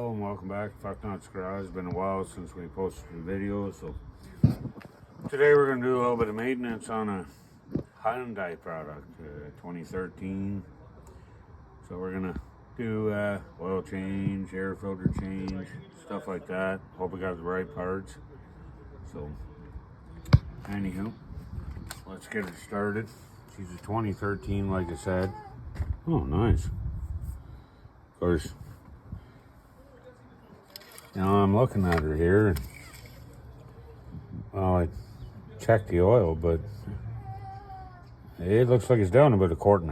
Hello and welcome back to Fuck Nuts Garage. It's been a while since we posted a video, so today we're going to do a little bit of maintenance on a Hyundai product, 2013. So we're going to do oil change, air filter change, stuff like that. Hope we got the right parts. So anywho, let's get it started. She's a 2013, like I said. Oh, nice. Of course, you know, I'm looking at her here. Well, I checked the oil, but it looks like it's down about 1.5 quarts.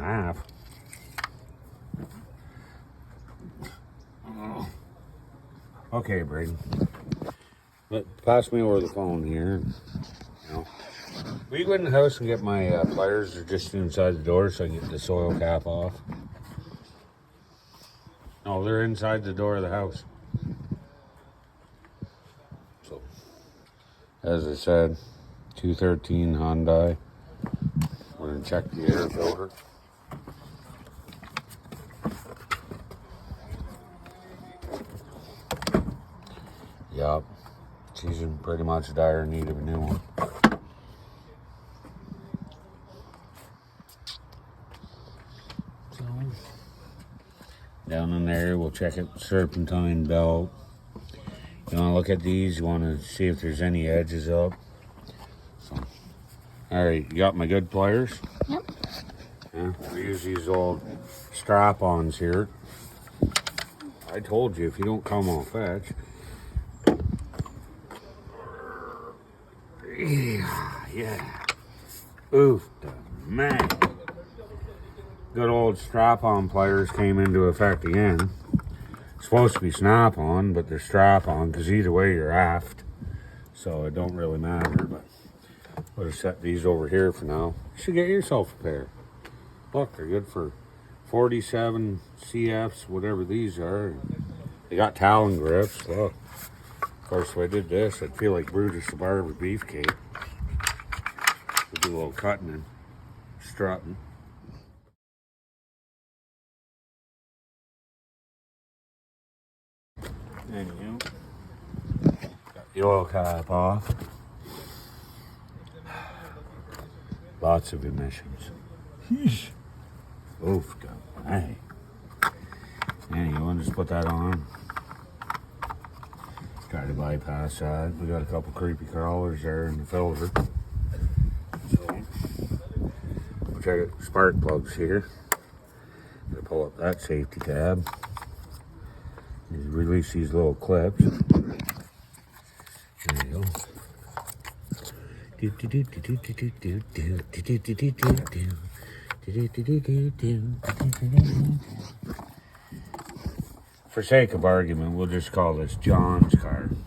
Okay, Braden. Pass me over the phone here. You know, will you go in the house and get my pliers? They're just inside the door, so I can get the soil cap off. No, they're inside the door of the house. So, as I said, 213 Hyundai. We're gonna check the air filter. Yup, she's in pretty much dire need of a new one. So, down in there, we'll check it. Serpentine belt. You want to look at these? You want to see if there's any edges up. So, all right, you got my good pliers? Yep. Yeah, we use these old strap-ons here. I told you, if you don't come on fetch. Yeah. Oof, man. Good old strap-on pliers came into effect again. Supposed to be snap-on, but they're strap-on because either way you're aft, so it don't really matter. But we'll just set these over here for now. You should get yourself a pair. Look, they're good for 47 CFs, whatever these are. They got Talon grips. Look, of course, if I did this, I'd feel like Brutus the Barber Beefcake. We'll do a little cutting and strutting. Anywho, got the oil cap off. Lots of emissions. Oof, hey. Anyway, just put that on. Try to bypass that. We got a couple creepy crawlers there in the filter. So, we'll check it. Spark plugs here. Gotta pull up that safety tab. Release these little clips. There you go. For sake of argument, we'll just call this John's car. Is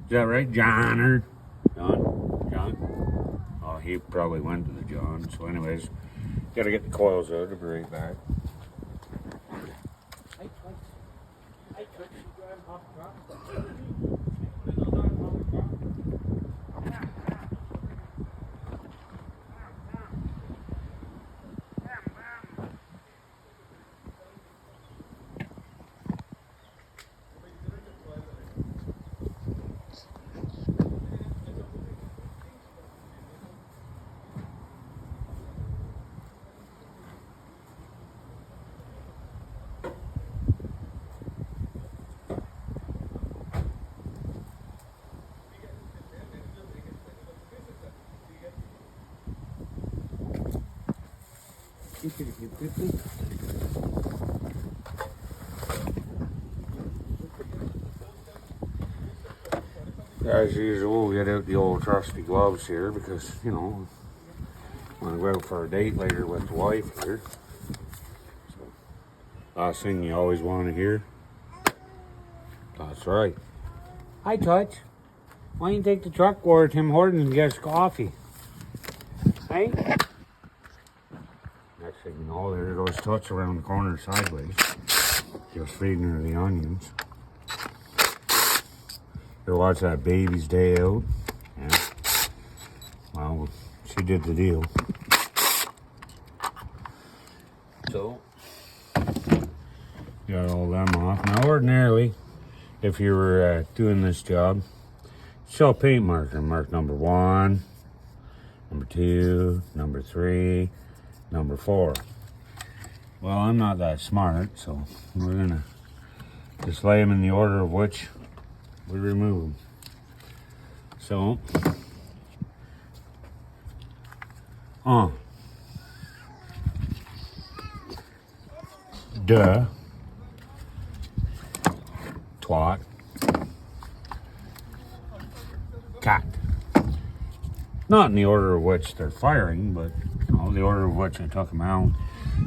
that right, John? John? Oh, he probably went to the John. So anyways, gotta get the coils out. I'll be right back. As usual, we get out the old trusty gloves here because, you know, want to go out for a date later with the wife here. So, last thing you always want to hear. That's right. Hi, Touch. Why don't you take the truck over to Tim Hortons and get us coffee? Hey? Next thing you know, there goes Touch around the corner sideways. Just feeding her the onions. Here, watch that baby's day out. Yeah. Well, she did the deal. So, Got all them off. Now ordinarily, if you were doing this job, show paint marker. Mark number 1, number 2, number 3, number 4. Well, I'm not that smart, so we're gonna just lay them in the order of which we remove them. So, duh, twat, cat. Not in the order of which they're firing, but the order of which I took them out.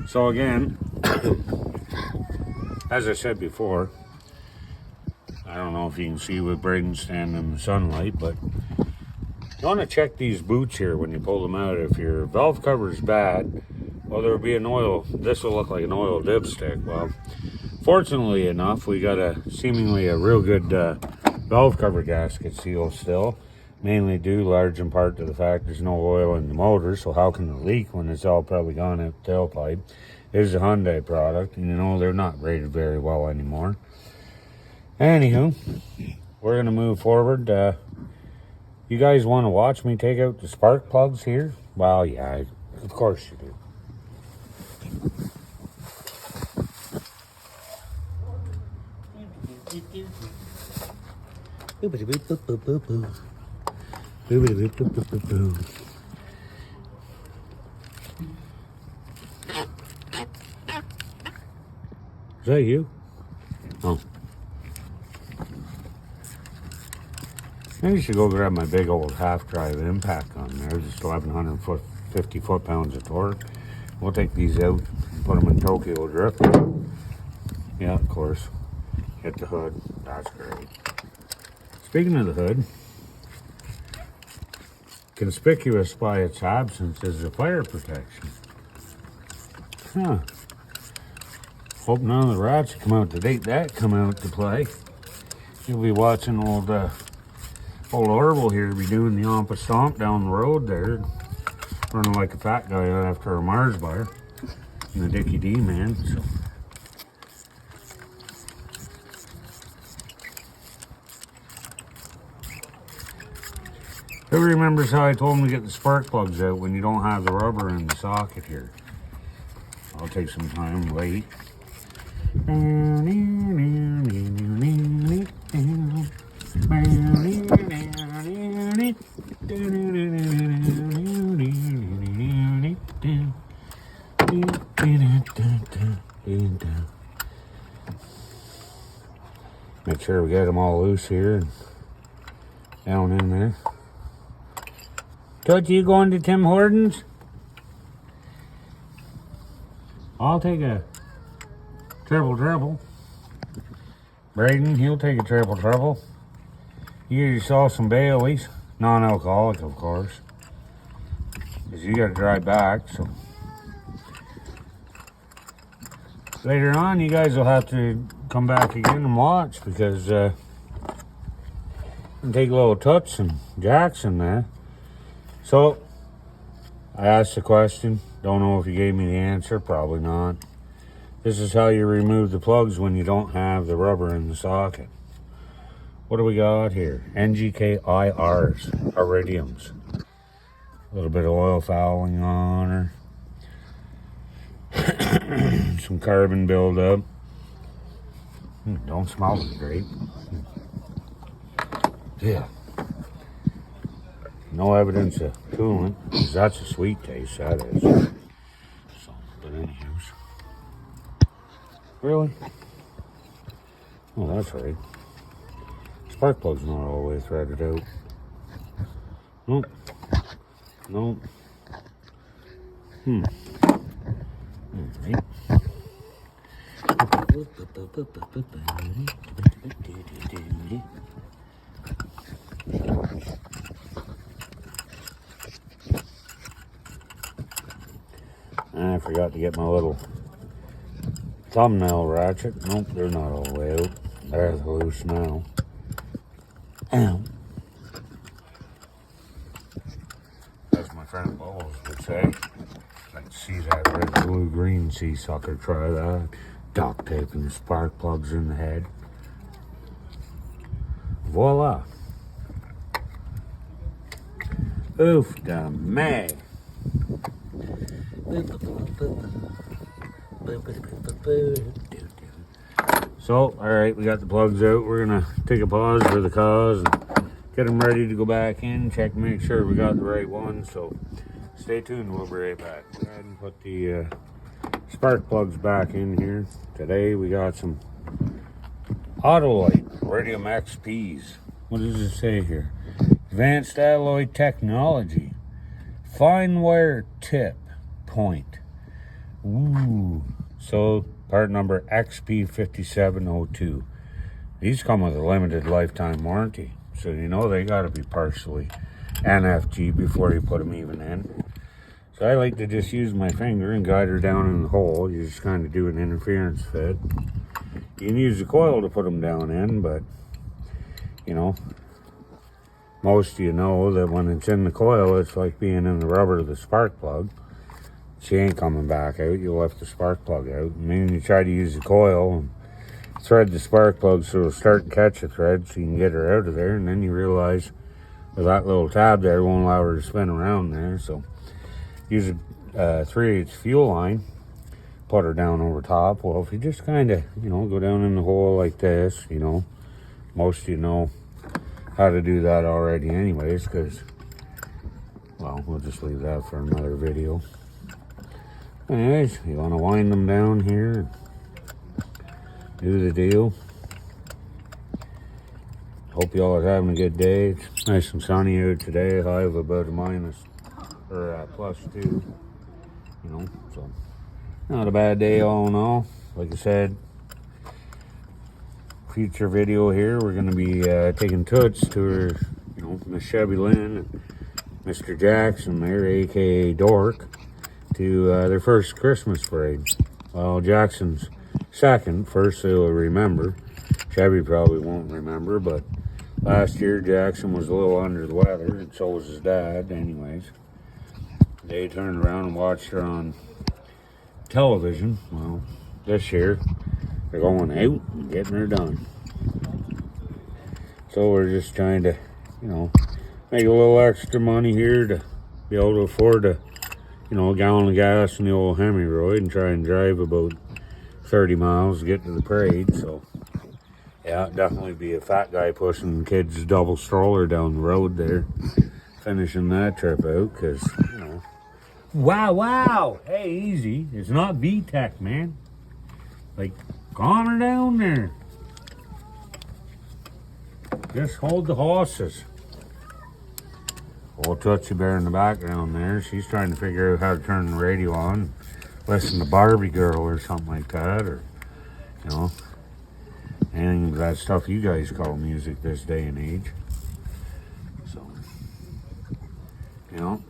So again, as I said before, I don't know if you can see with Braden standing in the sunlight, but you want to check these boots here when you pull them out. If your valve cover is bad, well, there will be an oil. This will look like an oil dipstick. Well, fortunately enough, we got seemingly a real good valve cover gasket seal still. Mainly due large in part to the fact there's no oil in the motor, so how can it leak when it's all probably gone out the tailpipe? It is a Hyundai product, and they're not rated very well anymore. Anywho, we're going to move forward. You guys want to watch me take out the spark plugs here? Well, yeah, of course you do. Is that you? Oh. Maybe you should go grab my big old half-drive impact on there. Just 1,150 foot-pounds of torque. We'll take these out and put them in Tokyo Drift. Yeah, of course. Hit the hood. That's great. Speaking of the hood, conspicuous by its absence is the fire protection. Huh. Hope none of the rats come out to date that come out to play. You'll be watching old Orville here be doing the Ompa Stomp down the road there, running like a fat guy after a Mars bar in the Dickie D, man. So. Who remembers how I told him to get the spark plugs out when you don't have the rubber in the socket here? I'll take some time late. Make sure we get them all loose here and down in there. Told you going to Tim Hortons? I'll take a triple. Braden, he'll take a triple. You get yourself some Baileys, non-alcoholic, of course, because you got to drive back. So later on, you guys will have to come back again and watch, because take a little Toots and Jackson there. So I asked the question. Don't know if you gave me the answer. Probably not. This is how you remove the plugs when you don't have the rubber in the socket. What do we got here? NGK-IRs, iridiums. A little bit of oil fouling on her. Some carbon buildup. Don't smell it great. Yeah. No evidence of coolant, because that's a sweet taste, that is. So, but anyways. Really? Oh, that's right. Spark plug's not all the way threaded out. Nope. Alright. I forgot to get my little thumbnail ratchet. Nope, they're not all the way out. They're loose now. As my friend Bubbles would say, like, see that red, blue, green sea sucker, try that. duct taping the spark plugs in the head. Voila. Oof da may. So, alright, we got the plugs out. We're gonna take a pause for the cause and get them ready to go back in, check, make sure we got the right one. So, stay tuned, we'll be right back. Go ahead and put the spark plugs back in here. Today we got some Autolite Radium XPs. What does it say here? Advanced alloy technology. Fine wire tip point. Ooh. So part number XP5702. These come with a limited lifetime warranty. So you know they gotta be partially NFG before you put them even in. So I like to just use my finger and guide her down in the hole. You just kind of do an interference fit. You can use the coil to put them down in, but you know, most of you know that when it's in the coil, it's like being in the rubber of the spark plug. She ain't coming back out. You left the spark plug out. And then you try to use the coil and thread the spark plug so it'll start and catch a thread so you can get her out of there. And then you realize with that little tab there, it won't allow her to spin around there. So use a 3/8 fuel line, put her down over top. Well, if you just kind of, you know, go down in the hole like this, you know, most of you know how to do that already anyways, because, well, we'll just leave that for another video. Anyways, you want to wind them down here, do the deal. Hope y'all are having a good day. It's nice and sunny out today, high of about a +2, you know, so not a bad day all in all. Like I said, future video here, we're going to be taking Toots to her, you know, Miss Chevy Lynn and Mr. Jackson there, aka Dork, to their first Christmas parade. Well, Jackson's second. First they'll remember. Chevy probably won't remember, but last year Jackson was a little under the weather, and so was his dad anyways. They turned around and watched her on television. Well, this year they're going out and getting her done. So we're just trying to, you know, make a little extra money here to be able to afford to, you know, a gallon of gas in the old Hemiroid and try and drive about 30 miles to get to the parade. So yeah, definitely be a fat guy pushing kids' double stroller down the road there, finishing that trip out, because, you know, wow, hey, easy. It's not VTEC, man. Like, calm her down there. Just hold the horses. Old Tootsie Bear in the background there, she's trying to figure out how to turn the radio on, listen to Barbie Girl or something like that, or, you know, anything of that stuff you guys call music this day and age. So, you know,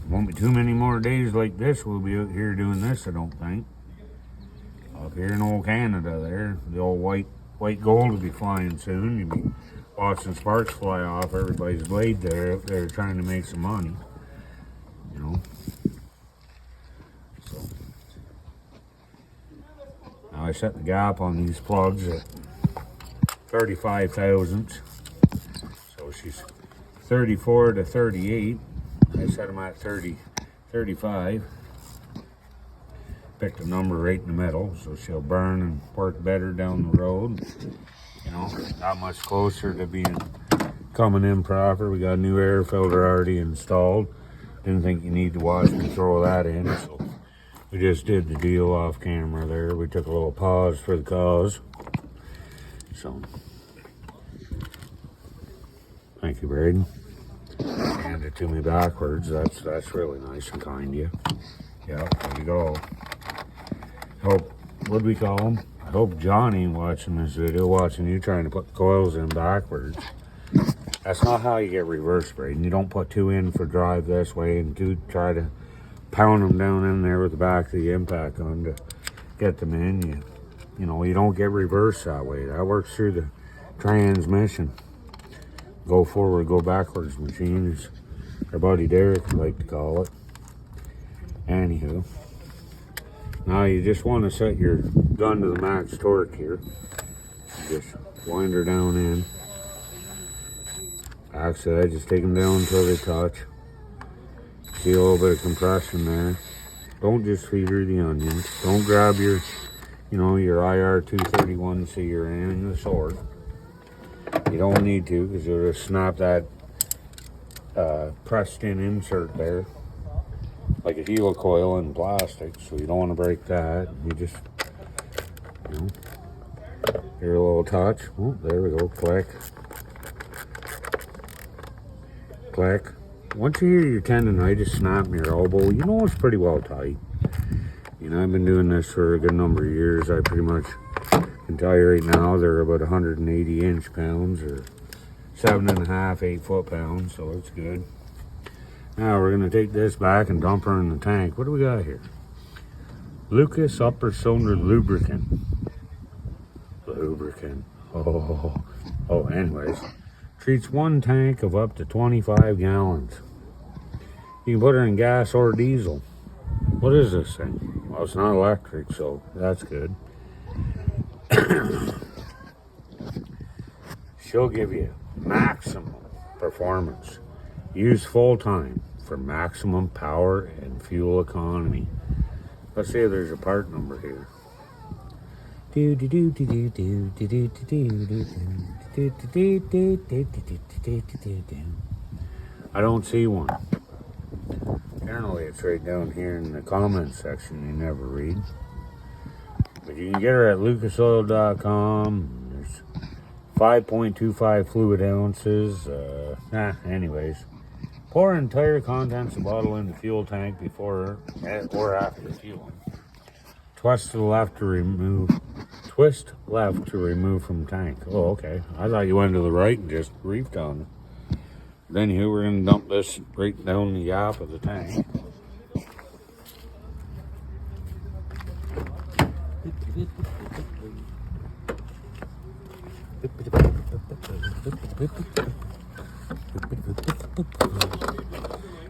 won't be too many more days like this we'll be out here doing this, I don't think. Up here in old Canada there, the old white gold will be flying soon. You'll be watching sparks fly off everybody's blade there out there trying to make some money, you know. So now I set the gap on these plugs at 35 thousandths. So she's 34 to 38. I set them at 35. Picked a number right in the middle, so she'll burn and work better down the road. You know, not much closer to being coming in proper. We got a new air filter already installed. Didn't think you need to watch me throw that in, so we just did the deal off camera there. We took a little pause for the cause. So, thank you, Braden. Hand it to me backwards. That's really nice and kind of you. Yeah, there you go. Hope, what'd we call him? I hope Johnny watching this video, watching you trying to put the coils in backwards. That's not how you get reverse braiding. You don't put two in for drive this way and two try to pound them down in there with the back of the impact on to get them in. You know, you don't get reverse that way. That works through the transmission. Go forward, go backwards machine, as our buddy Derek would like to call it. Anywho, now you just want to set your gun to the max torque here. Just wind her down in. Actually, I just take them down until they touch. See a little bit of compression there. Don't just feed her the onions. Don't grab your, your IR 231 sear and the sword. You don't need to, because you'll just snap that pressed in insert there, like a helicoil in plastic. So you don't want to break that. You just, hear a little touch. Oh, there we go. Click. Click. Once you hear your tendonitis snap in your elbow, you know it's pretty well tight. I've been doing this for a good number of years. I pretty much can tell you right now they're about 180 inch pounds or 7.5, 8 foot pounds, so it's good. Now we're going to take this back and dump her in the tank. What do we got here? Lucas upper cylinder lubricant. Anyways. Treats one tank of up to 25 gallons. You can put her in gas or diesel. What is this thing? Well, it's not electric, so that's good. She'll give you maximum performance. Use full time for maximum power and fuel economy. Let's see if there's a part number here. I don't see one. Apparently it's right down here in the comments section you never read. But you can get her at lucasoil.com. There's 5.25 fluid ounces. Anyways. Pour entire contents of the bottle in the fuel tank before or after fueling. Twist left to remove from tank. Oh, okay. I thought you went to the right and just reefed on it. Then here we're going to dump this right down the yap of the tank.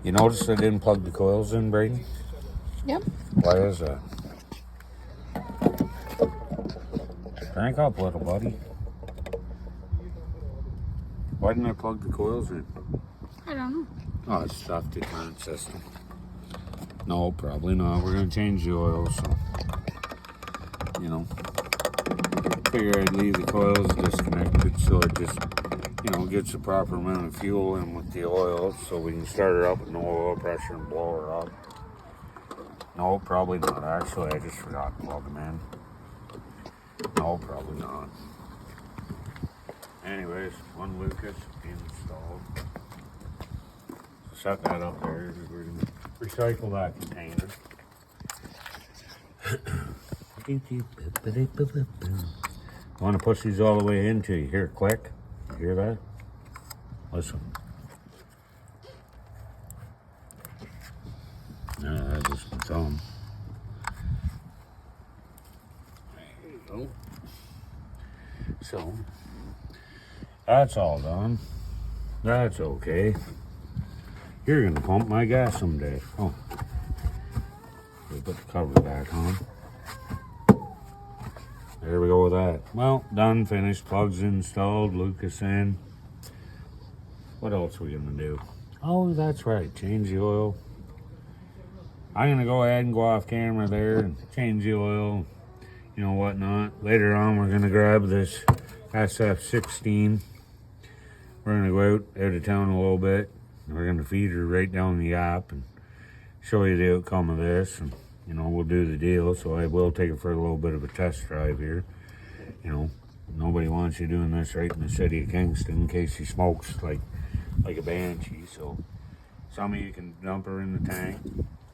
You notice I didn't plug the coils in, Brady? Yep. Why is that? Crank up, little buddy. Why didn't I plug the coils in? I don't know. Oh, it's stuffed the current system. No, probably not. We're going to change the oil, so, figure I'd leave the coils disconnected so it just, gets the proper amount of fuel in with the oil so we can start her up with no oil pressure and blow her up. No, probably not. Actually, I just forgot to plug them in. No, probably not. Anyways, one Lucas installed. Set that up there. We're going to recycle that container. I want to push these all the way into you. Hear click? You hear that? Listen. No, that's just my thumb. There you go. So, that's all done. That's okay. You're going to pump my gas someday. Oh. We'll put the cover back on. There we go with that. Well, done, finished, plugs installed, Lucas in. What else are we going to do? Oh, that's right, change the oil. I'm going to go ahead and go off camera there and change the oil, whatnot. Later on, we're going to grab this SF16. We're going to go out of town a little bit. We're going to feed her right down the yap and show you the outcome of this. And, we'll do the deal. So I will take it for a little bit of a test drive here. Nobody wants you doing this right in the city of Kingston in case she smokes like a banshee. So some of you can dump her in the tank.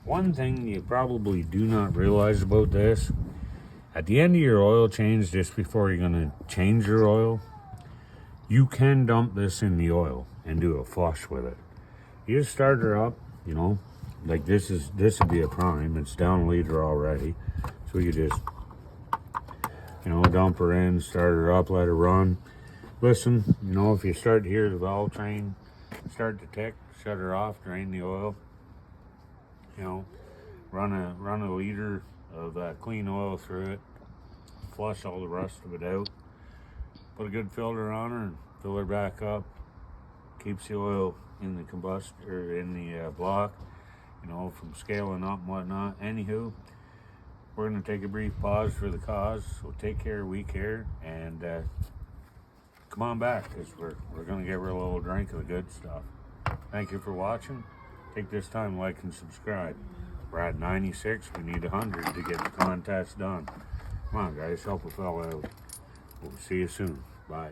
One thing you probably do not realize about this, at the end of your oil change, just before you're going to change your oil, you can dump this in the oil and do a flush with it. You just start her up, like this would be a prime. It's down a liter already. So you just, dump her in, start her up, let her run. Listen, if you start to hear the valve train start to tick, shut her off, drain the oil. run a liter of clean oil through it, flush all the rust of it out, put a good filter on her and fill her back up. Keeps the oil in the combustor, in the block, you know, from scaling up and whatnot. Anywho, we're going to take a brief pause for the cause, so take care, we care, and come on back, because we're going to get a little drink of the good stuff. Thank you for watching. Take this time, like and subscribe. We're at 96. We need 100 to get the contest done. Come on, guys, help a fella out. We'll see you soon. Bye.